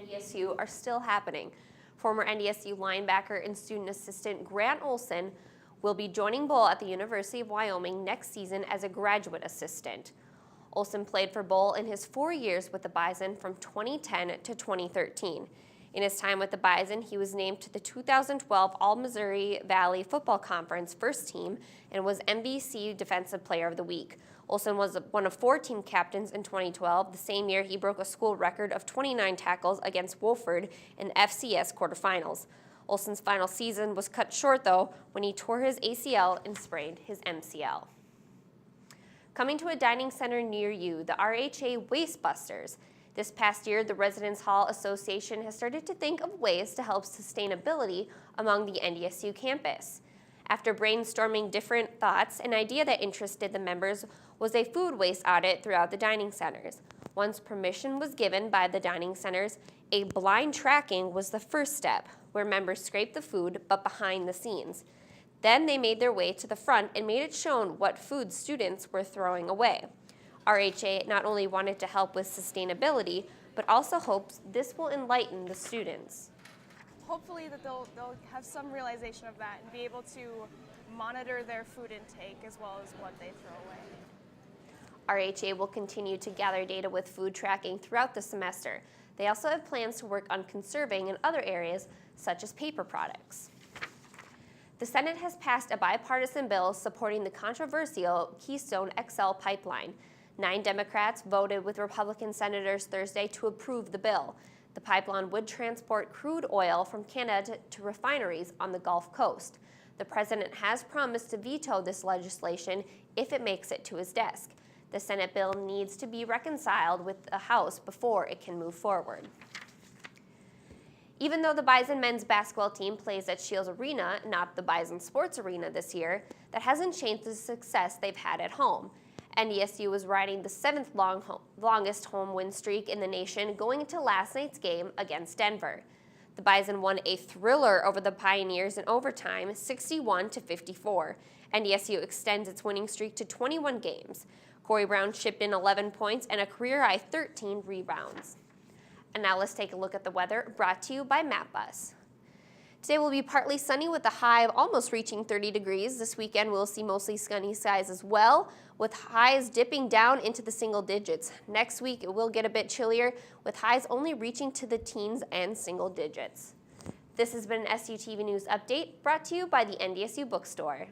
NDSU are still happening. Former NDSU linebacker and student assistant Grant Olson will be joining Bull at the University of Wyoming next season as a graduate assistant. Olson played for Bull in his 4 years with the Bison from 2010 to 2013. In his time with the Bison, he was named to the 2012 All-Missouri Valley Football Conference first team and was MVC Defensive Player of the Week. Olson was one of 4 team captains in 2012. The same year, he broke a school record of 29 tackles against Wolford in FCS quarterfinals. Olson's final season was cut short, though, when he tore his ACL and sprained his MCL. Coming to a dining center near you, the RHA Waste Busters. This past year, the Residence Hall Association has started to think of ways to help sustainability among the NDSU campus. After brainstorming different thoughts, an idea that interested the members was a food waste audit throughout the dining centers. Once permission was given by the dining centers, a blind tracking was the first step, where members scraped the food but behind the scenes. Then they made their way to the front and made it shown what food students were throwing away. RHA not only wanted to help with sustainability, but also hopes this will enlighten the students. Hopefully that they'll have some realization of that and be able to monitor their food intake as well as what they throw away. RHA will continue to gather data with food tracking throughout the semester. They also have plans to work on conserving in other areas, such as paper products. The Senate has passed a bipartisan bill supporting the controversial Keystone XL Pipeline. 9 Democrats voted with Republican senators Thursday to approve the bill. The pipeline would transport crude oil from Canada to refineries on the Gulf Coast. The president has promised to veto this legislation if it makes it to his desk. The Senate bill needs to be reconciled with the House before it can move forward. Even though the Bison men's basketball team plays at Shields Arena, not the Bison Sports Arena this year, that hasn't changed the success they've had at home. NDSU was riding the 7th longest home win streak in the nation going into last night's game against Denver. The Bison won a thriller over the Pioneers in overtime, 61-54. NDSU extends its winning streak to 21 games. Corey Brown chipped in 11 points and a career-high 13 rebounds. And now let's take a look at the weather, brought to you by MapBus. Today will be partly sunny with a high of almost reaching 30 degrees. This weekend we'll see mostly sunny skies as well, with highs dipping down into the single digits. Next week it will get a bit chillier, with highs only reaching to the teens and single digits. This has been an SUTV News Update, brought to you by the NDSU Bookstore.